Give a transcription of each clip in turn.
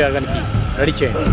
యాగానికి రెడీ చేయండి.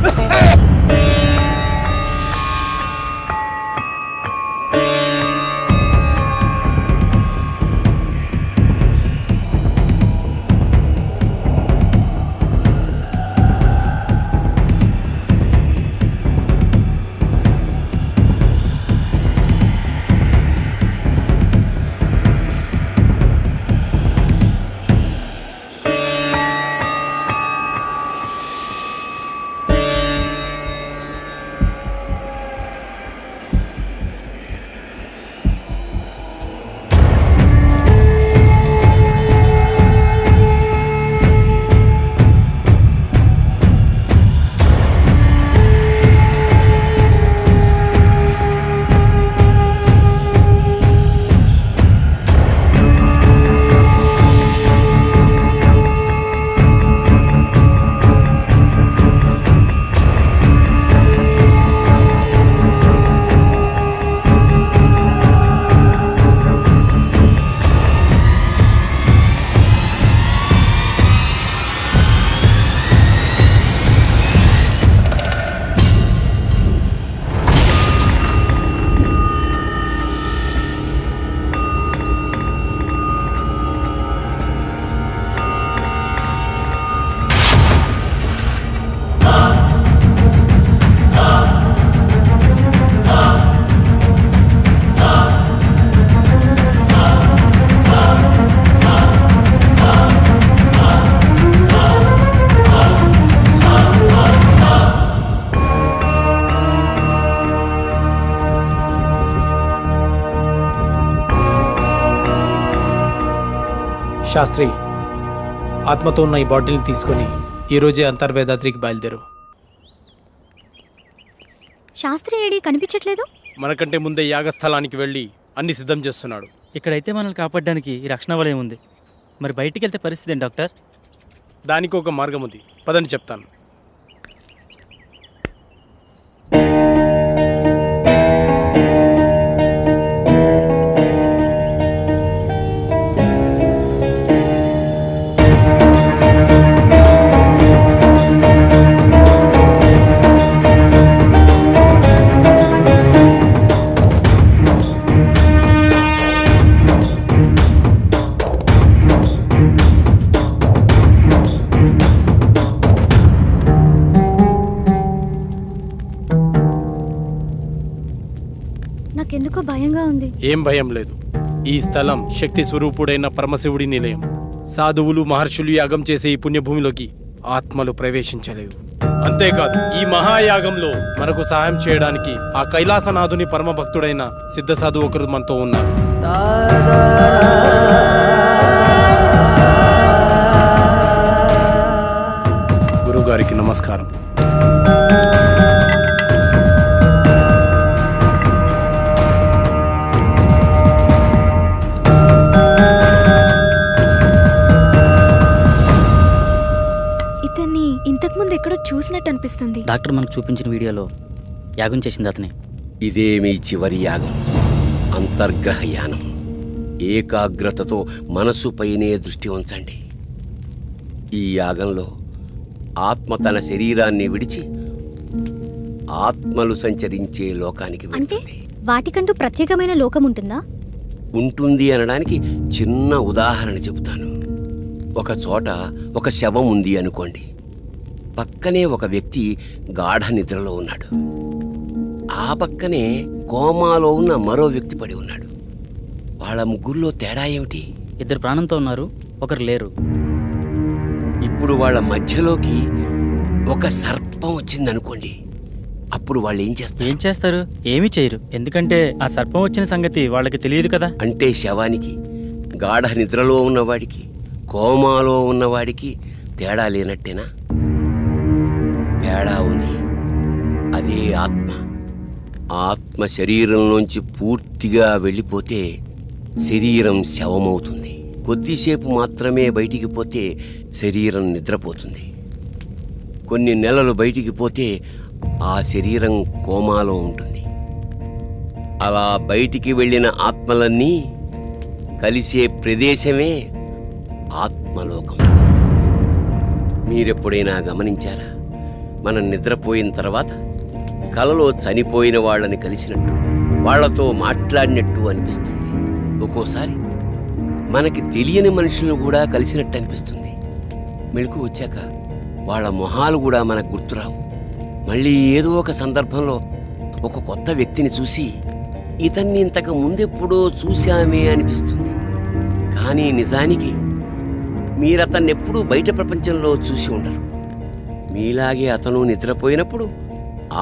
శాస్త్రి, ఆత్మతో ఉన్న ఈ బాటిల్ని తీసుకొని ఈరోజే అంతర్వేదాద్రికి బయలుదేరు. శాస్త్రి ఏడి కనిపించట్లేదు. మనకంటే ముందే యాగస్థలానికి వెళ్ళి అన్ని సిద్ధం చేస్తున్నాడు. ఇక్కడైతే మనల్ని కాపాడడానికి ఈ రక్షణ వలయం ఉంది. మరి బయటికి వెళ్తే పరిస్థితి ఏంటి డాక్టర్? దానికి ఒక మార్గం ఉంది, పదని చెప్తాను. నాకెందుకో భయంగా ఉంది. ఏం భయం లేదు. ఈ స్థలం శక్తి స్వరూపుడైన పరమశివుడి నిలయం. సాధువులు మహర్షులు యాగం చేసే ఈ పుణ్యభూమిలోకి ఆత్మలు ప్రవేశించలేవు. అంతేకాదు, ఈ మహాయాగంలో మనకు సహాయం చేయడానికి ఆ కైలాసనాథుని పరమ భక్తుడైన సిద్ధ సాధువు ఒకరు మనతో ఉన్నారు. గురువుగారికి నమస్కారం. ఇంతకుముందు ఎక్కడో చూసినట్టు అనిపిస్తుంది. డాక్టర్ మనకు చూపించిన వీడియోలో యాగం చేసింది అతనే. ఇదే మీ చివరి యాగం, అంతర్గ్రహ యానం. ఏకాగ్రతతో మనస్సుపైనే దృష్టి ఉంచండి. ఈ యాగంలో ఆత్మ తన శరీరాన్ని విడిచి ఆత్మలు సంచరించే లోకానికి వెళ్తుంది. వాటికంటూ ప్రత్యేకమైన లోకం ఉంటుందా? ఉంటుంది అనడానికి చిన్న ఉదాహరణ చెబుతాను. ఒక చోట ఒక శవం ఉంది అనుకోండి. పక్కనే ఒక వ్యక్తి గాఢ నిద్రలో ఉన్నాడు. ఆ పక్కనే కోమాలో ఉన్న మరో వ్యక్తి పడి ఉన్నాడు. వాళ్ళ ముగ్గురులో తేడా ఏమిటి? ఇద్దరు ప్రాణంతో ఉన్నారు, ఒకరు లేరు. ఇప్పుడు వాళ్ళ మధ్యలోకి ఒక సర్పం వచ్చిందనుకోండి. అప్పుడు వాళ్ళు ఏం చేస్తారు? ఏమీ చేయరు. ఎందుకంటే ఆ సర్పం వచ్చిన సంగతి వాళ్ళకి తెలియదు కదా. అంటే శవానికి, గాఢ నిద్రలో ఉన్నవాడికి, కోమాలో ఉన్నవాడికి తేడా లేనట్టేనా? తేడా ఉంది. అదే ఆత్మ. ఆత్మ శరీరంలోంచి పూర్తిగా వెళ్ళిపోతే శరీరం శవమవుతుంది. కొద్దిసేపు మాత్రమే బయటికి పోతే శరీరం నిద్రపోతుంది. కొన్ని నెలలు బయటికి పోతే ఆ శరీరం కోమాలో ఉంటుంది. అలా బయటికి వెళ్ళిన ఆత్మలన్నీ కలిసే ప్రదేశమే ఆత్మలోకం. మీరెప్పుడైనా గమనించారా? మనం నిద్రపోయిన తర్వాత కలలో చనిపోయిన వాళ్ళని కలిసినట్టు, వాళ్లతో మాట్లాడినట్టు అనిపిస్తుంది. ఒక్కోసారి మనకి తెలియని మనుషులను కూడా కలిసినట్టు అనిపిస్తుంది. మెలకు వచ్చాక వాళ్ళ మొహాలు కూడా మనకు గుర్తురావు. మళ్ళీ ఏదో ఒక సందర్భంలో ఒక కొత్త వ్యక్తిని చూసి ఇతన్ని ఇంతకు ముందెప్పుడో చూశామే అనిపిస్తుంది. కానీ నిజానికి మీరతన్నెప్పుడూ బయట ప్రపంచంలో చూసి ఉండరు. మీలాగే అతను నిద్రపోయినప్పుడు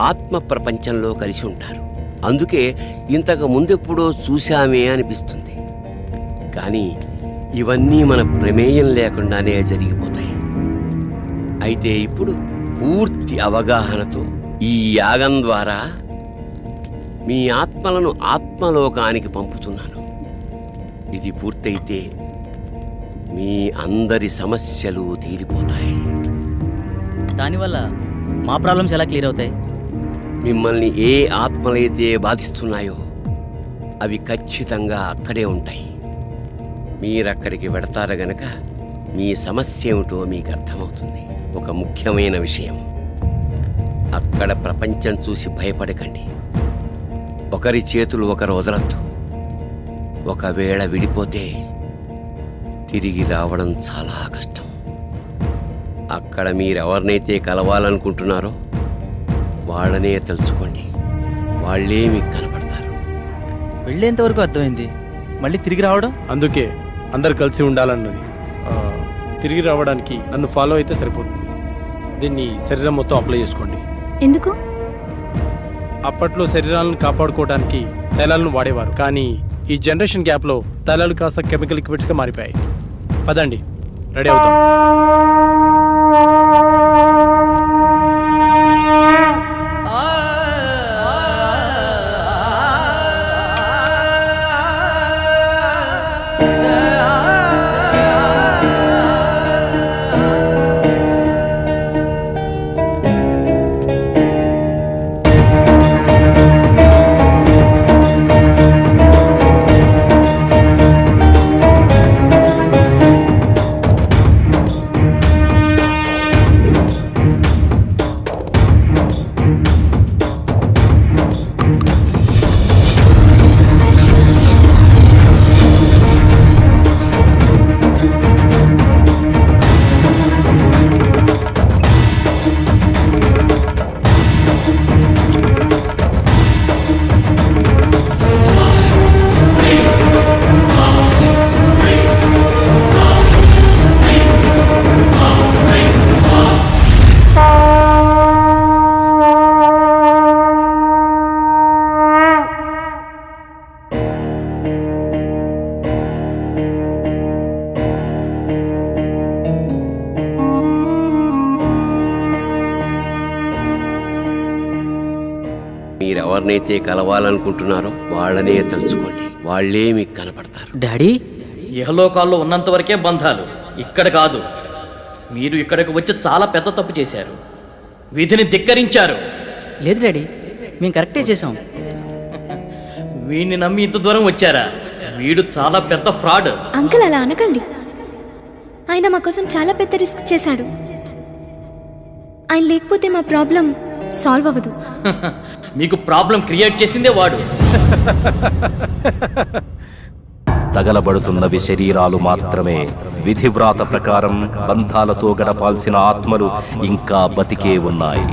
ఆత్మ ప్రపంచంలో కలిసి ఉంటారు. అందుకే ఇంతకు ముందెప్పుడో చూశామే అనిపిస్తుంది. కానీ ఇవన్నీ మన ప్రమేయం లేకుండానే జరిగిపోతాయి. అయితే ఇప్పుడు పూర్తి అవగాహనతో ఈ యాగం ద్వారా మీ ఆత్మలను ఆత్మలోకానికి పంపుతున్నాను. ఇది పూర్తయితే మీ అందరి సమస్యలు తీరిపోతాయి. దానివల్ల మా ప్రాబ్లమ్స్ ఎలా క్లియర్ అవుతాయి? మిమ్మల్ని ఏ ఆత్మలైతే బాధిస్తున్నాయో అవి ఖచ్చితంగా అక్కడే ఉంటాయి. మీరక్కడికి వెడతారు గనక మీ సమస్య ఏమిటో మీకు అర్థమవుతుంది. ఒక ముఖ్యమైన విషయం, అక్కడ ప్రపంచం చూసి భయపడకండి. ఒకరి చేతులు ఒకరు వదలొద్దు. ఒకవేళ విడిపోతే తిరిగి రావడం చాలా కష్టం. అక్కడ మీరెవరినైతే కలవాలనుకుంటున్నారో వాళ్ళనే తెలుసుకోండి. వాళ్ళే మీకు కనపడతారు. వెళ్ళేంతవరకు అర్థమైంది, మళ్ళీ తిరిగి రావడం? అందుకే అందరు కలిసి ఉండాలన్నది. తిరిగి రావడానికి నన్ను ఫాలో అయితే సరిపోతుంది. దీన్ని శరీరం మొత్తం అప్లై చేసుకోండి. ఎందుకు? అప్పట్లో శరీరాలను కాపాడుకోవడానికి తైలాలను వాడేవారు, కానీ ఈ జనరేషన్ గ్యాప్లో తైలాలు కాస్త కెమికల్ లిక్విడ్స్గా మారిపోయాయి. పదండి, రెడీ అవుతాం. మీరెవరినైతే కలవాలనుకుంటున్నారో వాళ్ళనే తెలుసుకోండి. వాళ్ళే మీకు కనపడతారు. డాడీ, ఇహలోకాల్లో ఉన్నంత వరకే బంధాలు, ఇక్కడ కాదు. మీరు ఇక్కడికి వచ్చి చాలా పెద్ద తప్పు చేశారు. విధిని ధిక్కరించారు. లేదు డాడీ, మేము కరెక్టే చేసాం. వీడిని నమ్మి ఇంత దూరం వచ్చారా? వీడు చాలా పెద్ద ఫ్రాడ్. అంకుల్ అలా అనకండి. ఆయన మా కోసం చాలా పెద్ద రిస్క్ చేశాడు. ఆయన లేకపోతే మా ప్రాబ్లం సాల్వ్ అవ్వదు. మీకు ప్రాబ్లం క్రియేట్ చేసిందే వాడు. తగలబడుతున్నవి శరీరాలు మాత్రమే. విధివ్రాత ప్రకారం బంధాలతో గడపాల్సిన ఆత్మలు ఇంకా బతికే ఉన్నాయి.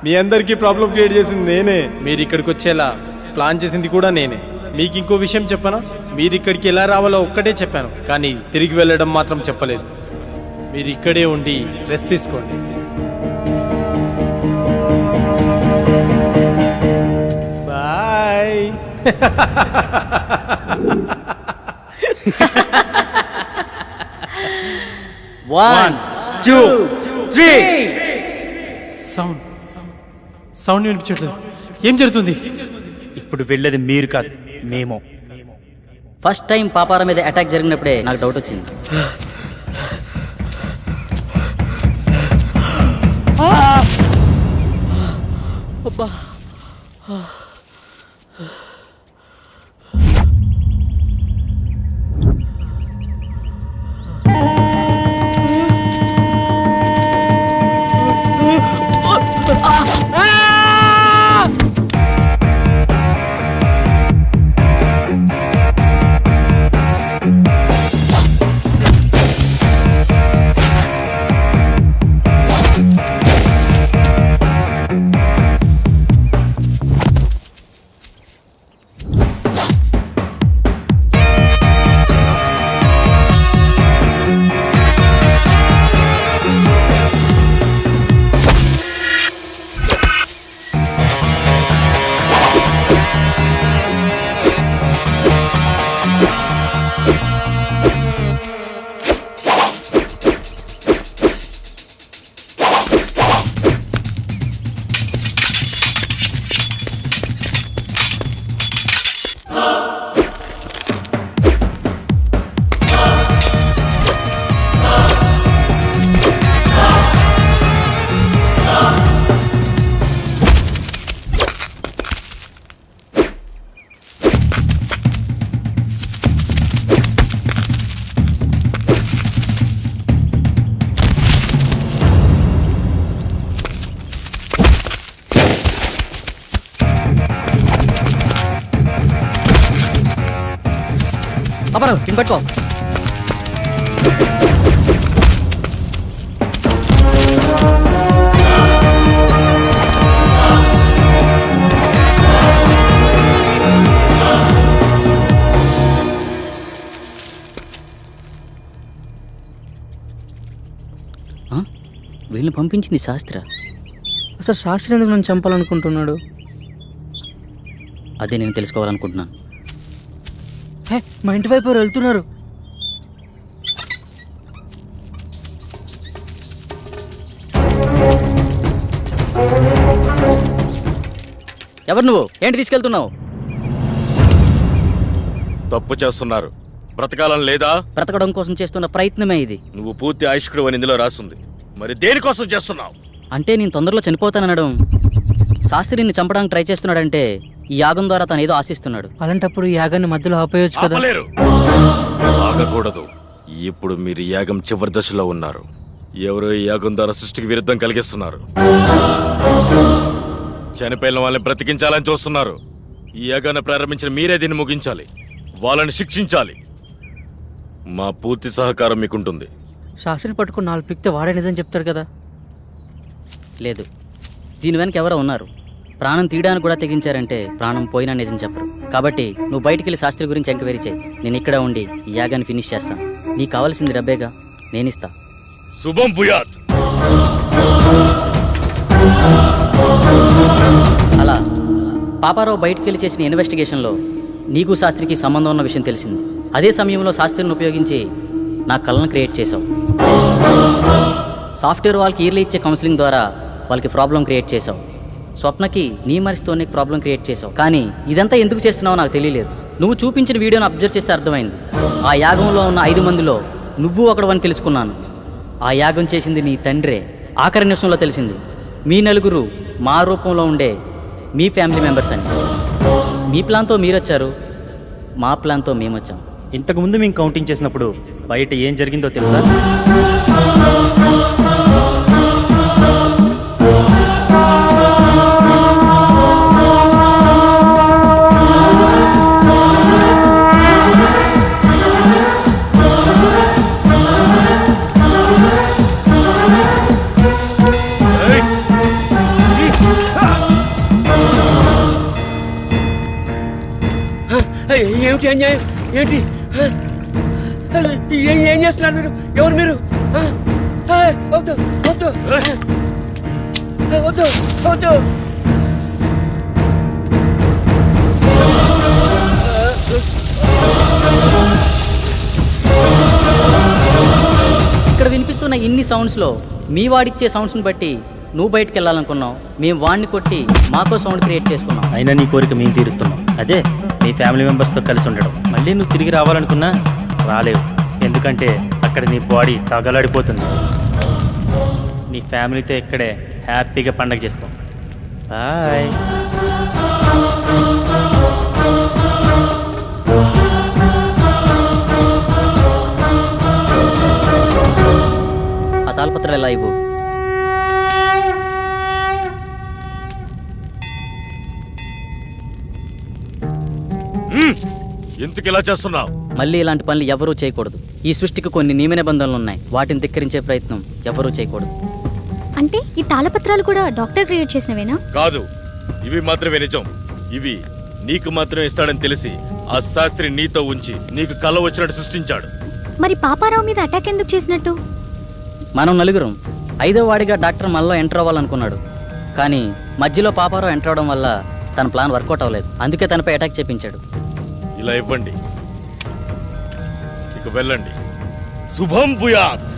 మీ అందరికీ ప్రాబ్లం క్రియేట్ చేసింది నేనే. మీరు ఇక్కడికి వచ్చేలా ప్లాన్ చేసింది కూడా నేనే. మీకు ఇంకో విషయం చెప్పనా? మీరు ఇక్కడికి ఎలా రావాలో ఒక్కటే చెప్పాను, కానీ తిరిగి వెళ్ళడం మాత్రం చెప్పలేదు. మీరు ఇక్కడే ఉండి రెస్ట్ తీసుకోండి. బాయ్. 1 2 3 సౌండ్ వినిపించట్లేదు. ఏం జరుగుతుంది? ఇప్పుడు వెళ్ళేది మీరు కాదు, మేము. ఫస్ట్ టైం పాపార మీద అటాక్ జరిగినప్పుడే నాకు డౌట్ వచ్చింది. పాపారావు దీన్ని పట్టుకో. వీళ్ళని పంపించింది శాస్త్ర. అసలు శాస్త్రి ఎందుకు నన్ను చంపాలనుకుంటున్నాడు? అదే నేను తెలుసుకోవాలనుకుంటున్నాను. హే, మా ఇంటి వైపు ఎవరు వెళ్తున్నారు. ఎవరు నువ్వు? ఏంటి తీసుకెళ్తున్నావు? తప్పు చేస్తున్నారు. బ్రతకాలం లేదా? బ్రతకడం కోసం చేస్తున్న ప్రయత్నమే ఇది. నువ్వు పూర్తి ఆయుష్కుడు అని ఇందులో రాస్తుంది. మరి దేనికోసం చేస్తున్నావు? అంటే నేను తొందరలో చనిపోతాననడం, శాస్త్రి నిన్ను చంపడానికి ట్రై చేస్తున్నాడంటే ఈ యాగం ద్వారా తను ఏదో ఆశిస్తున్నాడు. అలాంటప్పుడు ఈ యాగాన్ని మధ్యలో ఆపేయొచ్చు కదా. ఆపలేరు. ఆగకూడదు. ఇప్పుడు మీరు యాగం చివరి దశలో ఉన్నారు. ఎవరో ఈ యాగం ద్వారా సృష్టికి విరుద్ధం కలిగిస్తున్నారు. చనిపోయిన వాళ్ళని బ్రతికించాలని చూస్తున్నారు. ఈ యాగాన్ని ప్రారంభించిన మీరే దీన్ని ముగించాలి. వాళ్ళని శిక్షించాలి. మా పూర్తి సహకారం మీకుంటుంది. శాస్త్రిని పట్టుకుని 4 పిక్తే వాడే నిజం చెప్తాడు కదా. లేదు, దీని వెనక ఎవరో ఉన్నారు. ప్రాణం తీయడానికి కూడా తెగించారంటే ప్రాణం పోయినా నిజం చెప్పరు. కాబట్టి నువ్వు బయటికి వెళ్ళి శాస్త్రి గురించి ఎంక్వైరీ చేయి. నేను ఇక్కడ ఉండి ఈ యాగాన్ని ఫినిష్ చేస్తాను. నీకు కావాల్సింది డబ్బేగా, నేనిస్తా. శుభం భూయాత్. అలా పాపారావు బయటికి వెళ్ళి చేసిన ఇన్వెస్టిగేషన్లో నీకు శాస్త్రికి సంబంధం ఉన్న విషయం తెలిసింది. అదే సమయంలో శాస్త్రిని ఉపయోగించి నా కళ్ళను క్రియేట్ చేసావు. సాఫ్ట్వేర్ వాళ్ళకి ఇయర్లీ ఇచ్చే కౌన్సిలింగ్ ద్వారా వాళ్ళకి ప్రాబ్లం క్రియేట్ చేసావు. స్వప్నకి నీ మనసుతో నీకు ప్రాబ్లం క్రియేట్ చేసావు. కానీ ఇదంతా ఎందుకు చేస్తున్నావో నాకు తెలియలేదు. నువ్వు చూపించిన వీడియోని అబ్జర్వ్ చేస్తే అర్థమైంది. ఆ యాగంలో ఉన్న 5 మందిలో నువ్వు ఒకడవని తెలుసుకున్నాను. ఆ యాగం చేసింది నీ తండ్రే. ఆఖరి నిమిషంలో తెలిసింది మీ నలుగురు మా రూపంలో ఉండే మీ ఫ్యామిలీ మెంబర్స్ అని. మీ ప్లాన్తో మీరొచ్చారు, మా ప్లాన్తో మేమొచ్చాం. ఇంతకుముందు మేము కౌంటింగ్ చేసినప్పుడు బయట ఏం జరిగిందో తెలుసా? ఏమిటి అన్యాయం? ఏంటి ఏం చేస్తున్నారు మీరు? ఎవరు మీరు? వద్దు వద్దు వద్దు వద్దు. ఇక్కడ వినిపిస్తున్న ఇన్ని సౌండ్స్లో మీ వాడిచ్చే సౌండ్స్ని బట్టి నువ్వు బయటికి వెళ్ళాలనుకున్నావు. మేము వాడిని కొట్టి మాకో సౌండ్ క్రియేట్ చేసుకున్నాం. అయినా నీ కోరిక మేము తీరుస్తున్నాం. అదే నీ ఫ్యామిలీ మెంబర్స్తో కలిసి ఉండడం. మళ్ళీ నువ్వు తిరిగి రావాలనుకున్నా రాలేవు. ఎందుకంటే అక్కడ నీ బాడీ తగలాడిపోతుంది. నీ ఫ్యామిలీతో ఇక్కడే హ్యాపీగా పండగ చేసుకో. బాయ్. ఆ తాళపత్రాలు ఎలా ఇవ్వు. ఎందుకు ఇలా చేస్తున్నావు? మళ్ళీ ఇలాంటి పనులు ఎవరూ చేయకూడదు. ఈ సృష్టికి కొన్ని నియమ నిబంధనలు ఉన్నాయి. వాటిని ధిక్కరించే ప్రయత్నం ఎవరూ చేయకూడదు. అంటే ఈ తాళపత్రాలు కూడా డాక్టర్ క్రియేట్ చేసినవేనా? కాదు, ఇవి మాత్రమే నిజం. ఇవి నీకు మాత్రమే ఇస్తాడని తెలిసి ఆ శాస్త్రి నీతో ఉంచి నీకు కళ వచ్చినట్టు సృష్టించాడు. మరి పాపారావు మీద అటాక్ ఎందుకు చేసినట్టు? మనం నలుగురం 5వ వాడిగా డాక్టర్ మనలో ఎంటర్ అవ్వాలనుకున్నాడు. కానీ మధ్యలో పాపారావు ఎంటర్ అవడం వల్ల తన ప్లాన్ వర్కౌట్ అవ్వలేదు. అందుకే తనపై అటాక్ చేపించాడు. ఇలా ఇవ్వండి, ఇక వెళ్ళండి. శుభం భూయాత్.